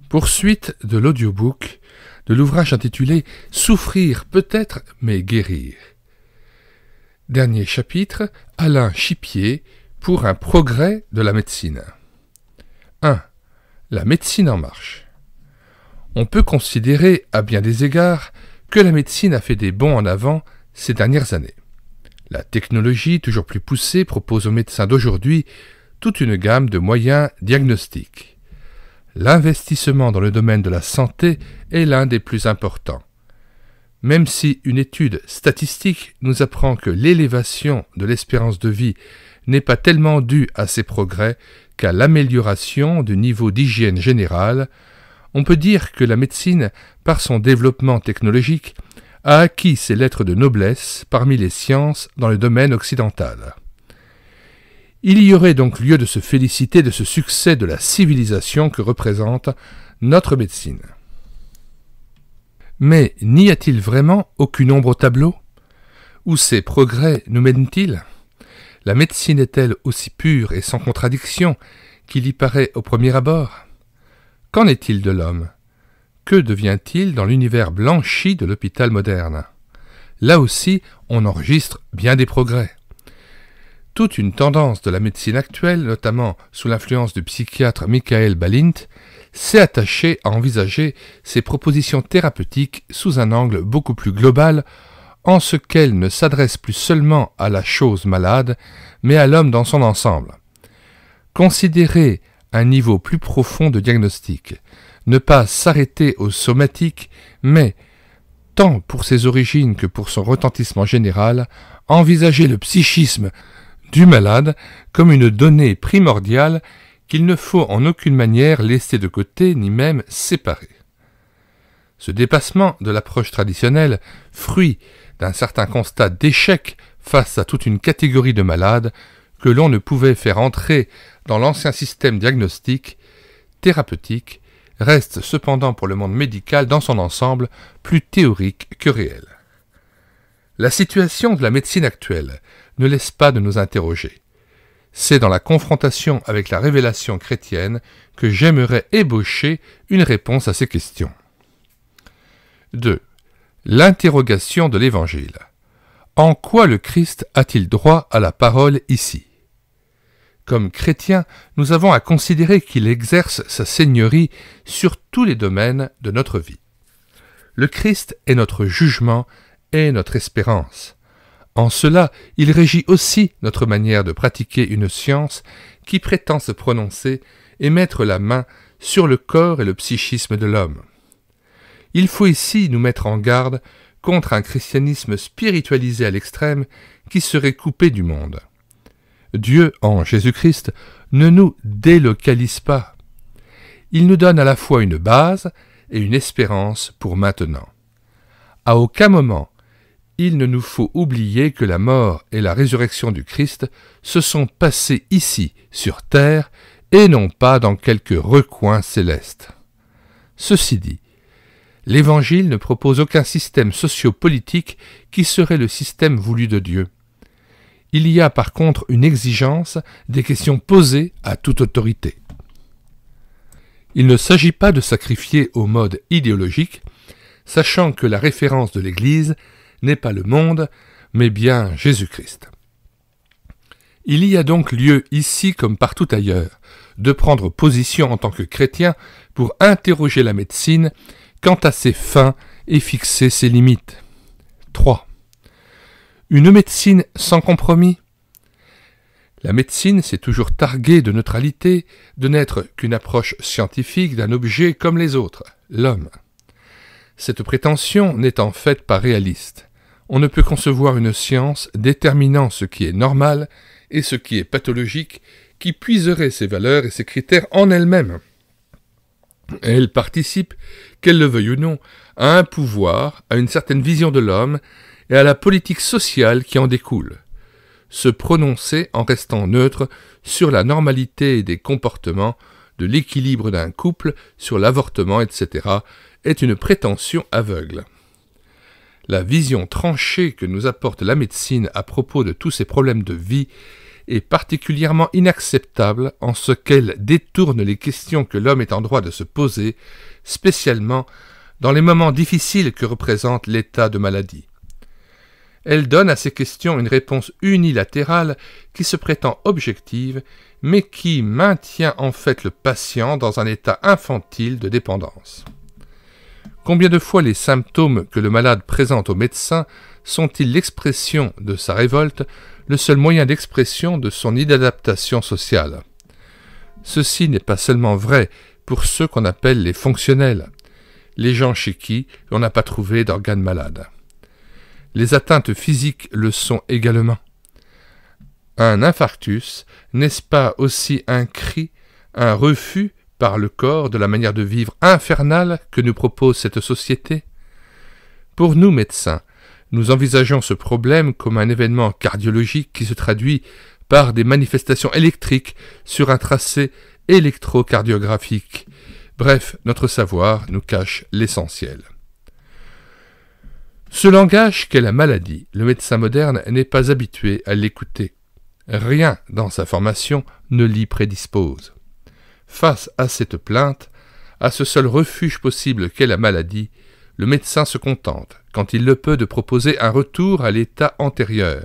Poursuite de l'audiobook de l'ouvrage intitulé « Souffrir peut-être, mais guérir ». Dernier chapitre, Alain Chipier, pour un progrès de la médecine. 1. La médecine en marche. On peut considérer, à bien des égards, que la médecine a fait des bonds en avant ces dernières années. La technologie, toujours plus poussée, propose aux médecins d'aujourd'hui toute une gamme de moyens diagnostiques. L'investissement dans le domaine de la santé est l'un des plus importants. Même si une étude statistique nous apprend que l'élévation de l'espérance de vie n'est pas tellement due à ces progrès qu'à l'amélioration du niveau d'hygiène générale, on peut dire que la médecine, par son développement technologique, a acquis ses lettres de noblesse parmi les sciences dans le domaine occidental. Il y aurait donc lieu de se féliciter de ce succès de la civilisation que représente notre médecine. Mais n'y a-t-il vraiment aucune ombre au tableau? Où ces progrès nous mènent-ils? La médecine est-elle aussi pure et sans contradiction qu'il y paraît au premier abord? Qu'en est-il de l'homme? Que devient-il dans l'univers blanchi de l'hôpital moderne? Là aussi, on enregistre bien des progrès. Toute une tendance de la médecine actuelle, notamment sous l'influence du psychiatre Michael Balint, s'est attachée à envisager ces propositions thérapeutiques sous un angle beaucoup plus global, en ce qu'elles ne s'adressent plus seulement à la chose malade, mais à l'homme dans son ensemble. Considérer un niveau plus profond de diagnostic, ne pas s'arrêter au somatique, mais, tant pour ses origines que pour son retentissement général, envisager le psychisme du malade comme une donnée primordiale qu'il ne faut en aucune manière laisser de côté ni même séparer. Ce dépassement de l'approche traditionnelle, fruit d'un certain constat d'échec face à toute une catégorie de malades que l'on ne pouvait faire entrer dans l'ancien système diagnostique, thérapeutique, reste cependant pour le monde médical dans son ensemble plus théorique que réel. La situation de la médecine actuelle ne laisse pas de nous interroger. C'est dans la confrontation avec la révélation chrétienne que j'aimerais ébaucher une réponse à ces questions. 2. L'interrogation de l'Évangile. En quoi le Christ a-t-il droit à la parole ici? Comme chrétiens, nous avons à considérer qu'il exerce sa seigneurie sur tous les domaines de notre vie. Le Christ est notre jugement et notre espérance. En cela, il régit aussi notre manière de pratiquer une science qui prétend se prononcer et mettre la main sur le corps et le psychisme de l'homme. Il faut ici nous mettre en garde contre un christianisme spiritualisé à l'extrême qui serait coupé du monde. Dieu, en Jésus-Christ, ne nous délocalise pas. Il nous donne à la fois une base et une espérance pour maintenant. À aucun moment, il ne nous faut oublier que la mort et la résurrection du Christ se sont passées ici, sur terre, et non pas dans quelque recoin céleste. Ceci dit, l'Évangile ne propose aucun système socio-politique qui serait le système voulu de Dieu. Il y a par contre une exigence des questions posées à toute autorité. Il ne s'agit pas de sacrifier au mode idéologique, sachant que la référence de l'Église n'est pas le monde, mais bien Jésus-Christ. Il y a donc lieu ici comme partout ailleurs de prendre position en tant que chrétien pour interroger la médecine quant à ses fins et fixer ses limites. 3. Une médecine sans compromis. La médecine s'est toujours targuée de neutralité, de n'être qu'une approche scientifique d'un objet comme les autres, l'homme. Cette prétention n'est en fait pas réaliste. On ne peut concevoir une science déterminant ce qui est normal et ce qui est pathologique qui puiserait ses valeurs et ses critères en elle-même. Elle participe, qu'elle le veuille ou non, à un pouvoir, à une certaine vision de l'homme et à la politique sociale qui en découle. Se prononcer en restant neutre sur la normalité des comportements, de l'équilibre d'un couple, sur l'avortement, etc., est une prétention aveugle. La vision tranchée que nous apporte la médecine à propos de tous ces problèmes de vie est particulièrement inacceptable en ce qu'elle détourne les questions que l'homme est en droit de se poser, spécialement dans les moments difficiles que représente l'état de maladie. Elle donne à ces questions une réponse unilatérale qui se prétend objective, mais qui maintient en fait le patient dans un état infantile de dépendance. Combien de fois les symptômes que le malade présente au médecin sont-ils l'expression de sa révolte, le seul moyen d'expression de son inadaptation sociale? Ceci n'est pas seulement vrai pour ceux qu'on appelle les fonctionnels, les gens chez qui on n'a pas trouvé d'organes malades. Les atteintes physiques le sont également. Un infarctus, n'est-ce pas aussi un cri, un refus par le corps de la manière de vivre infernale que nous propose cette société? Pour nous, médecins, nous envisageons ce problème comme un événement cardiologique qui se traduit par des manifestations électriques sur un tracé électrocardiographique. Bref, notre savoir nous cache l'essentiel. Ce langage qu'est la maladie, le médecin moderne n'est pas habitué à l'écouter. Rien dans sa formation ne l'y prédispose. Face à cette plainte, à ce seul refuge possible qu'est la maladie, le médecin se contente, quand il le peut, de proposer un retour à l'état antérieur.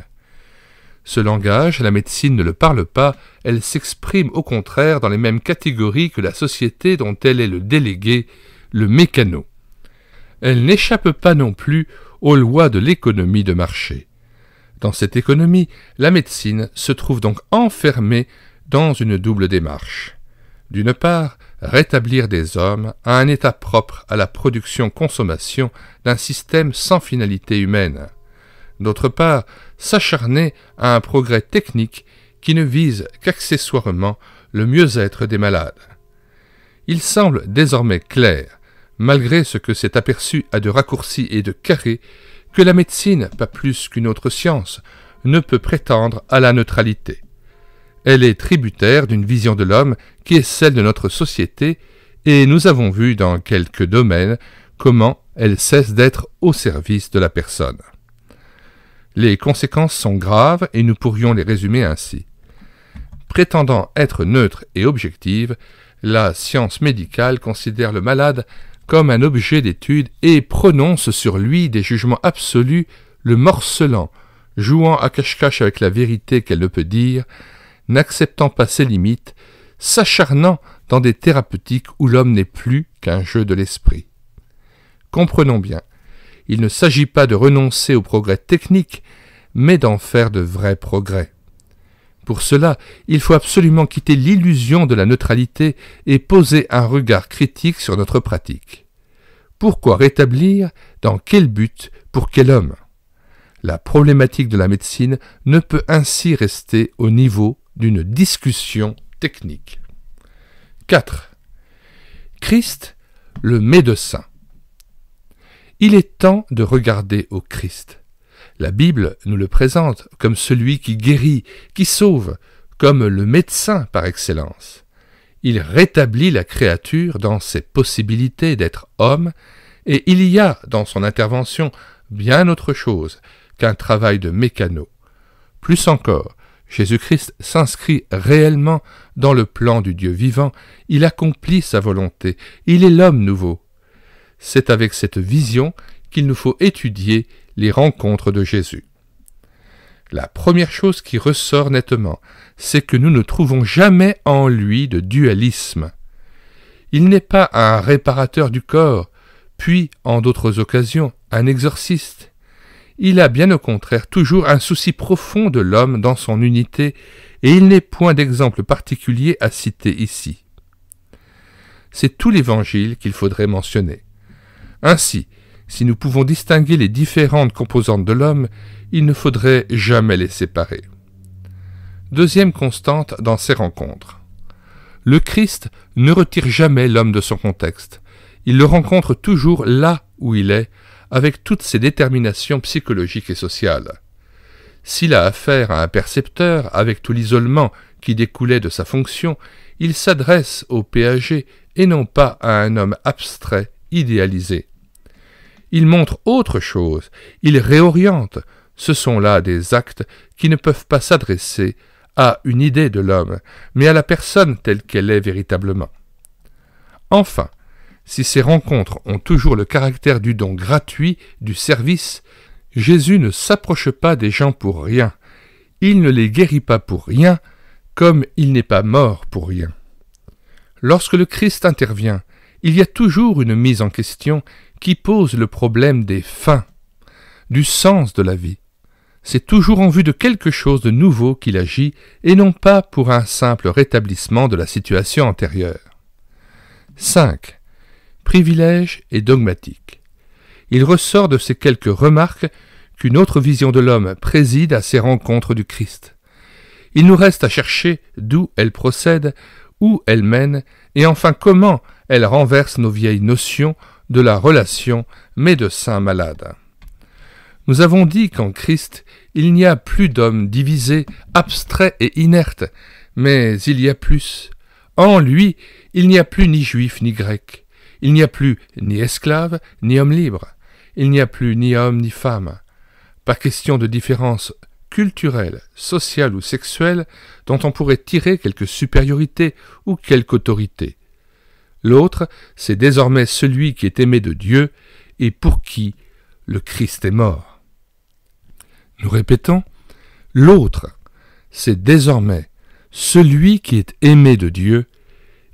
Ce langage, la médecine ne le parle pas, elle s'exprime au contraire dans les mêmes catégories que la société dont elle est le délégué, le mécano. Elle n'échappe pas non plus aux lois de l'économie de marché. Dans cette économie, la médecine se trouve donc enfermée dans une double démarche. D'une part, rétablir des hommes à un état propre à la production-consommation d'un système sans finalité humaine. D'autre part, s'acharner à un progrès technique qui ne vise qu'accessoirement le mieux-être des malades. Il semble désormais clair, malgré ce que s'est aperçu à de raccourcis et de carrés, que la médecine, pas plus qu'une autre science, ne peut prétendre à la neutralité. Elle est tributaire d'une vision de l'homme qui est celle de notre société, et nous avons vu dans quelques domaines comment elle cesse d'être au service de la personne. Les conséquences sont graves et nous pourrions les résumer ainsi. Prétendant être neutre et objective, la science médicale considère le malade comme un objet d'étude et prononce sur lui des jugements absolus, le morcelant, jouant à cache-cache avec la vérité qu'elle ne peut dire, n'acceptant pas ses limites, s'acharnant dans des thérapeutiques où l'homme n'est plus qu'un jeu de l'esprit. Comprenons bien, il ne s'agit pas de renoncer au progrès technique, mais d'en faire de vrais progrès. Pour cela, il faut absolument quitter l'illusion de la neutralité et poser un regard critique sur notre pratique. Pourquoi rétablir? Dans quel but? Pour quel homme? La problématique de la médecine ne peut ainsi rester au niveau d'une discussion technique. 4. Christ, le médecin. Il est temps de regarder au Christ. La Bible nous le présente comme celui qui guérit, qui sauve, comme le médecin par excellence. Il rétablit la créature dans ses possibilités d'être homme, et il y a dans son intervention bien autre chose qu'un travail de mécano. Plus encore, Jésus-Christ s'inscrit réellement dans le plan du Dieu vivant, il accomplit sa volonté, il est l'homme nouveau. C'est avec cette vision qu'il nous faut étudier les rencontres de Jésus. La première chose qui ressort nettement, c'est que nous ne trouvons jamais en lui de dualisme. Il n'est pas un réparateur du corps, puis, en d'autres occasions, un exorciste. Il a bien au contraire toujours un souci profond de l'homme dans son unité, et il n'est point d'exemple particulier à citer ici. C'est tout l'Évangile qu'il faudrait mentionner. Ainsi, si nous pouvons distinguer les différentes composantes de l'homme, il ne faudrait jamais les séparer. Deuxième constante dans ces rencontres. Le Christ ne retire jamais l'homme de son contexte. Il le rencontre toujours là où il est, avec toutes ses déterminations psychologiques et sociales. S'il a affaire à un percepteur, avec tout l'isolement qui découlait de sa fonction, il s'adresse au péager et non pas à un homme abstrait, idéalisé. Il montre autre chose, il réoriente. Ce sont là des actes qui ne peuvent pas s'adresser à une idée de l'homme, mais à la personne telle qu'elle est véritablement. Enfin, si ces rencontres ont toujours le caractère du don gratuit, du service, Jésus ne s'approche pas des gens pour rien. Il ne les guérit pas pour rien, comme il n'est pas mort pour rien. Lorsque le Christ intervient, il y a toujours une mise en question qui pose le problème des fins, du sens de la vie. C'est toujours en vue de quelque chose de nouveau qu'il agit et non pas pour un simple rétablissement de la situation antérieure. 5. Privilège et dogmatique. Il ressort de ces quelques remarques qu'une autre vision de l'homme préside à ces rencontres du Christ. Il nous reste à chercher d'où elles procèdent, où elles mènent, et enfin comment elles renversent nos vieilles notions de la relation médecin-malade. Nous avons dit qu'en Christ, il n'y a plus d'homme divisé, abstrait et inerte, mais il y a plus. En lui, il n'y a plus ni juif ni grec. Il n'y a plus ni esclave ni homme libre. Il n'y a plus ni homme ni femme. Pas question de différence culturelle, sociale ou sexuelle dont on pourrait tirer quelque supériorité ou quelque autorité. L'autre, c'est désormais celui qui est aimé de Dieu et pour qui le Christ est mort. Nous répétons, l'autre, c'est désormais celui qui est aimé de Dieu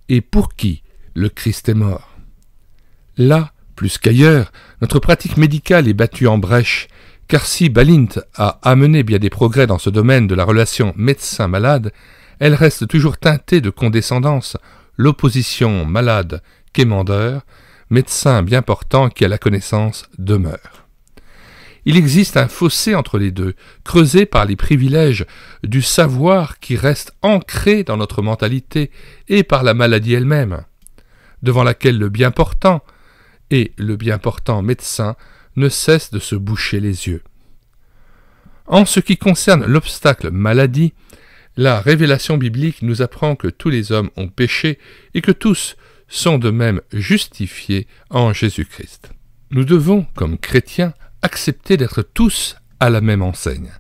et pour qui le Christ est mort. Là, plus qu'ailleurs, notre pratique médicale est battue en brèche, car si Balint a amené bien des progrès dans ce domaine de la relation médecin-malade, elle reste toujours teintée de condescendance, l'opposition malade-quémandeur, médecin bien portant qui a la connaissance demeure. Il existe un fossé entre les deux, creusé par les privilèges du savoir qui reste ancré dans notre mentalité et par la maladie elle-même, devant laquelle le bien portant et le bien portant médecin ne cessent de se boucher les yeux. En ce qui concerne l'obstacle maladie, la révélation biblique nous apprend que tous les hommes ont péché et que tous sont de même justifiés en Jésus-Christ. Nous devons, comme chrétiens, accepter d'être tous à la même enseigne.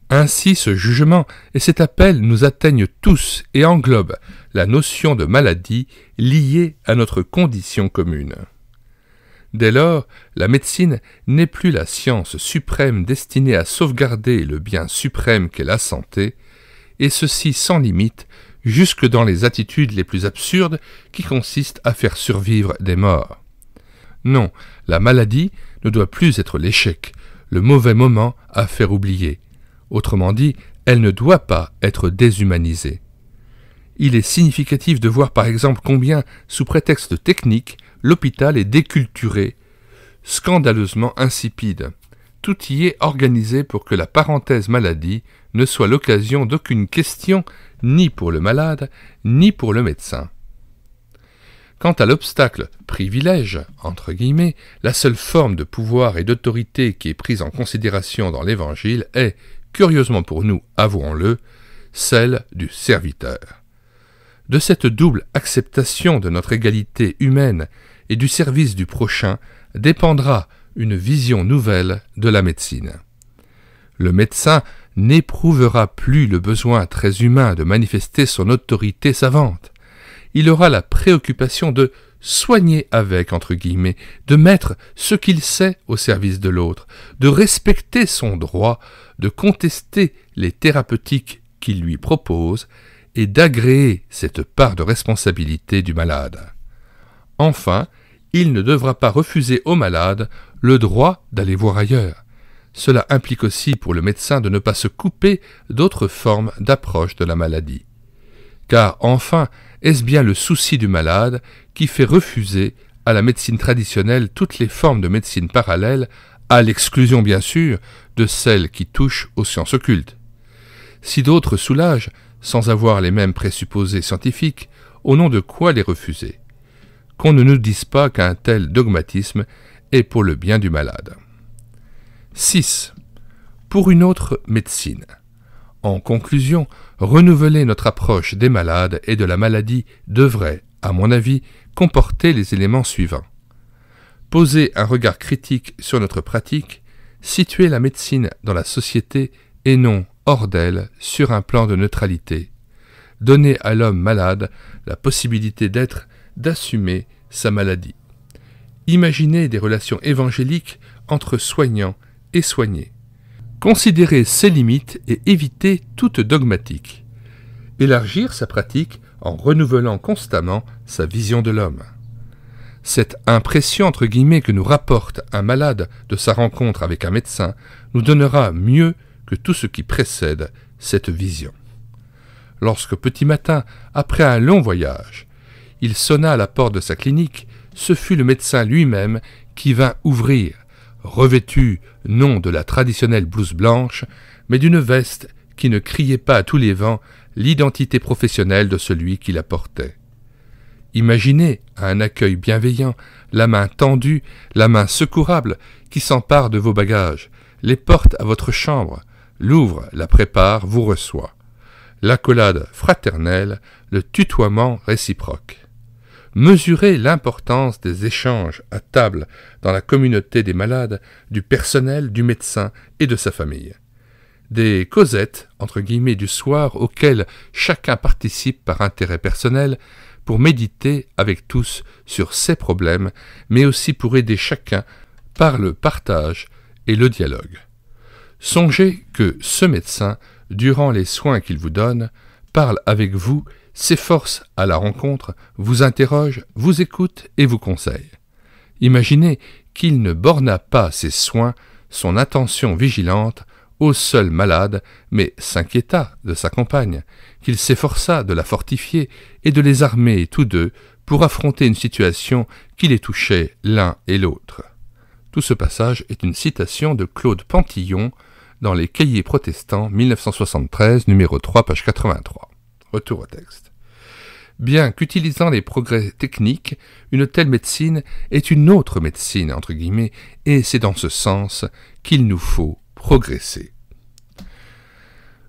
Ainsi, ce jugement et cet appel nous atteignent tous et englobent la notion de maladie liée à notre condition commune. Dès lors, la médecine n'est plus la science suprême destinée à sauvegarder le bien suprême qu'est la santé, et ceci sans limite, jusque dans les attitudes les plus absurdes qui consistent à faire survivre des morts. Non, la maladie ne doit plus être l'échec, le mauvais moment à faire oublier. Autrement dit, elle ne doit pas être déshumanisée. Il est significatif de voir par exemple combien, sous prétexte technique, l'hôpital est déculturé, scandaleusement insipide. Tout y est organisé pour que la parenthèse maladie ne soit l'occasion d'aucune question ni pour le malade, ni pour le médecin. Quant à l'obstacle « privilège », entre guillemets, la seule forme de pouvoir et d'autorité qui est prise en considération dans l'Évangile est, curieusement pour nous, avouons-le, celle du serviteur. De cette double acceptation de notre égalité humaine et du service du prochain dépendra une vision nouvelle de la médecine. Le médecin n'éprouvera plus le besoin très humain de manifester son autorité savante. Il aura la préoccupation de soigner avec, entre guillemets, de mettre ce qu'il sait au service de l'autre, de respecter son droit, de contester les thérapeutiques qu'il lui propose et d'agréer cette part de responsabilité du malade. Enfin, il ne devra pas refuser au malade le droit d'aller voir ailleurs. Cela implique aussi pour le médecin de ne pas se couper d'autres formes d'approche de la maladie. Car enfin, est-ce bien le souci du malade qui fait refuser à la médecine traditionnelle toutes les formes de médecine parallèles, à l'exclusion bien sûr de celles qui touchent aux sciences occultes? Si d'autres soulagent, sans avoir les mêmes présupposés scientifiques, au nom de quoi les refuser? Qu'on ne nous dise pas qu'un tel dogmatisme est pour le bien du malade. 6. Pour une autre médecine. En conclusion, renouveler notre approche des malades et de la maladie devrait, à mon avis, comporter les éléments suivants. Poser un regard critique sur notre pratique, situer la médecine dans la société et non hors d'elle sur un plan de neutralité. Donner à l'homme malade la possibilité d'assumer sa maladie. Imaginez des relations évangéliques entre soignants et soignés. Considérer ses limites et éviter toute dogmatique. Élargir sa pratique en renouvelant constamment sa vision de l'homme. Cette impression entre guillemets que nous rapporte un malade de sa rencontre avec un médecin nous donnera mieux que tout ce qui précède cette vision. Lorsque petit matin, après un long voyage, il sonna à la porte de sa clinique, ce fut le médecin lui-même qui vint ouvrir, revêtu non de la traditionnelle blouse blanche, mais d'une veste qui ne criait pas à tous les vents l'identité professionnelle de celui qui la portait. Imaginez un accueil bienveillant, la main tendue, la main secourable, qui s'empare de vos bagages, les porte à votre chambre, l'ouvre, la prépare, vous reçoit. L'accolade fraternelle, le tutoiement réciproque. Mesurez l'importance des échanges à table dans la communauté des malades, du personnel, du médecin et de sa famille. Des causettes, entre guillemets, du soir auxquelles chacun participe par intérêt personnel pour méditer avec tous sur ses problèmes, mais aussi pour aider chacun par le partage et le dialogue. Songez que ce médecin, durant les soins qu'il vous donne, parle avec vous, s'efforce à la rencontre, vous interroge, vous écoute et vous conseille. Imaginez qu'il ne borna pas ses soins, son attention vigilante, au seul malade, mais s'inquiéta de sa compagne, qu'il s'efforça de la fortifier et de les armer tous deux pour affronter une situation qui les touchait l'un et l'autre. Tout ce passage est une citation de Claude Pantillon dans les Cahiers protestants 1973, numéro 3, page 83. Retour au texte. Bien qu'utilisant les progrès techniques, une telle médecine est une autre médecine, entre guillemets, et c'est dans ce sens qu'il nous faut progresser.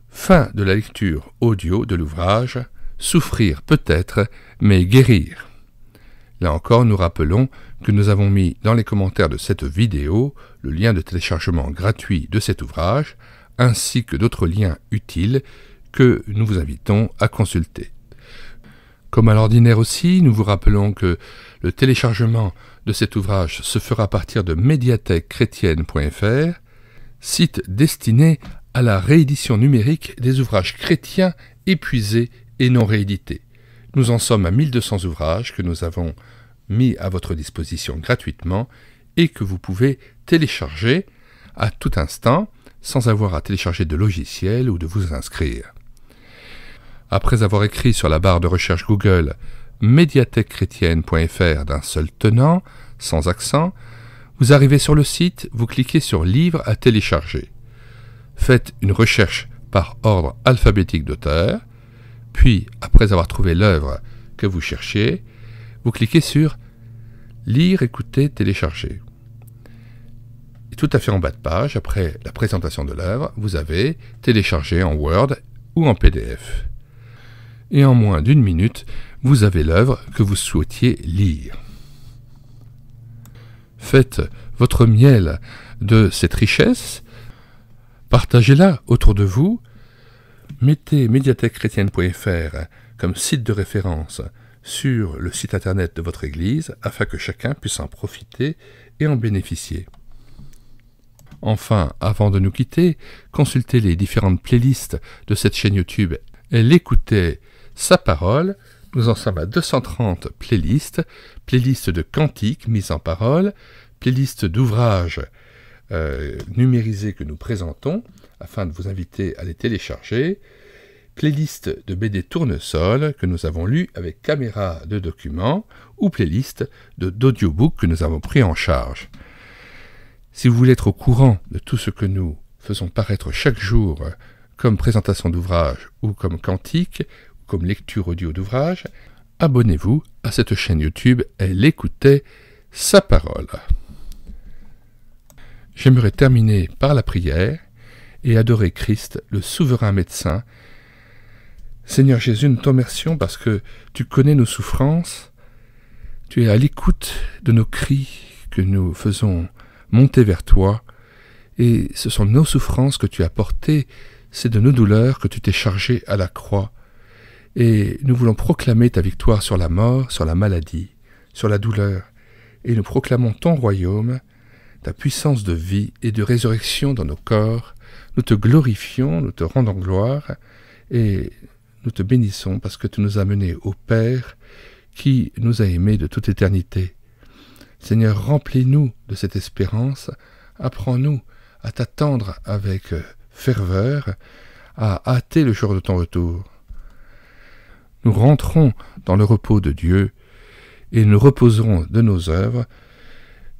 Fin de la lecture audio de l'ouvrage « Souffrir peut-être, mais guérir ». Là encore, nous rappelons que nous avons mis dans les commentaires de cette vidéo le lien de téléchargement gratuit de cet ouvrage, ainsi que d'autres liens utiles que nous vous invitons à consulter. Comme à l'ordinaire aussi, nous vous rappelons que le téléchargement de cet ouvrage se fera à partir de médiathèquechrétienne.fr, site destiné à la réédition numérique des ouvrages chrétiens épuisés et non réédités. Nous en sommes à 1200 ouvrages que nous avons mis à votre disposition gratuitement et que vous pouvez télécharger à tout instant sans avoir à télécharger de logiciel ou de vous inscrire. Après avoir écrit sur la barre de recherche Google médiathèquechrétienne.fr d'un seul tenant, sans accent, vous arrivez sur le site, vous cliquez sur Livres à télécharger. Faites une recherche par ordre alphabétique d'auteur, puis, après avoir trouvé l'œuvre que vous cherchez, vous cliquez sur Lire, écouter, télécharger. Et tout à fait en bas de page, après la présentation de l'œuvre, vous avez téléchargé en Word ou en PDF. Et en moins d'une minute, vous avez l'œuvre que vous souhaitiez lire. Faites votre miel de cette richesse, partagez-la autour de vous, mettez médiathèquechrétienne.fr comme site de référence sur le site internet de votre église afin que chacun puisse en profiter et en bénéficier. Enfin, avant de nous quitter, consultez les différentes playlists de cette chaîne YouTube et l'écoutez sa parole. Nous en sommes à 230 playlists, playlists de cantiques mises en parole, playlists d'ouvrages numérisés que nous présentons afin de vous inviter à les télécharger, playlist de BD Tournesol que nous avons lu avec caméra de document ou playlist d'audiobooks que nous avons pris en charge. Si vous voulez être au courant de tout ce que nous faisons paraître chaque jour comme présentation d'ouvrages ou comme cantique ou comme lecture audio d'ouvrages, abonnez-vous à cette chaîne YouTube et l'écoutez sa parole. J'aimerais terminer par la prière et adorer Christ, le souverain médecin. Seigneur Jésus, nous te remercions parce que tu connais nos souffrances, tu es à l'écoute de nos cris que nous faisons monter vers toi, et ce sont nos souffrances que tu as portées c'est de nos douleurs que tu t'es chargé à la croix, et nous voulons proclamer ta victoire sur la mort, sur la maladie, sur la douleur, et nous proclamons ton royaume, ta puissance de vie et de résurrection dans nos corps. Nous te glorifions, nous te rendons gloire, et nous te bénissons parce que tu nous as menés au Père, qui nous a aimés de toute éternité. Seigneur, remplis-nous de cette espérance, apprends-nous à t'attendre avec ferveur, à hâter le jour de ton retour. Nous rentrons dans le repos de Dieu, et nous reposerons de nos œuvres.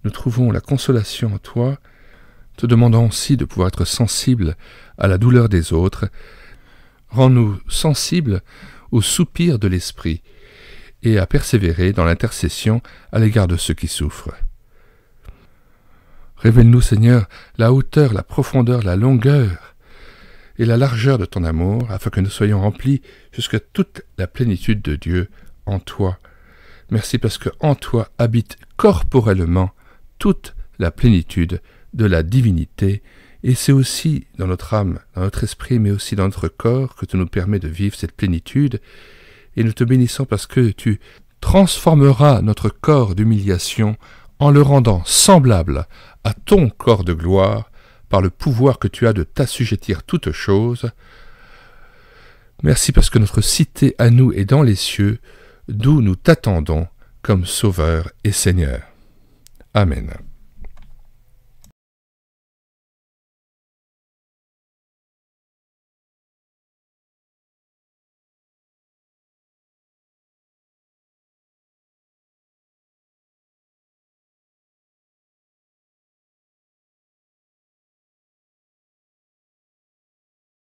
Nous trouvons la consolation en toi, te demandant aussi de pouvoir être sensible à la douleur des autres. Rends-nous sensibles au soupir de l'esprit, et à persévérer dans l'intercession à l'égard de ceux qui souffrent. Révèle-nous, Seigneur, la hauteur, la profondeur, la longueur et la largeur de ton amour, afin que nous soyons remplis jusqu'à toute la plénitude de Dieu en toi. Merci parce que en toi habite corporellement toute la plénitude de la divinité, et c'est aussi dans notre âme, dans notre esprit, mais aussi dans notre corps que tu nous permets de vivre cette plénitude. Et nous te bénissons parce que tu transformeras notre corps d'humiliation en le rendant semblable à ton corps de gloire par le pouvoir que tu as de t'assujettir toutes choses. Merci parce que notre cité à nous est dans les cieux, d'où nous t'attendons comme Sauveur et Seigneur. Amen.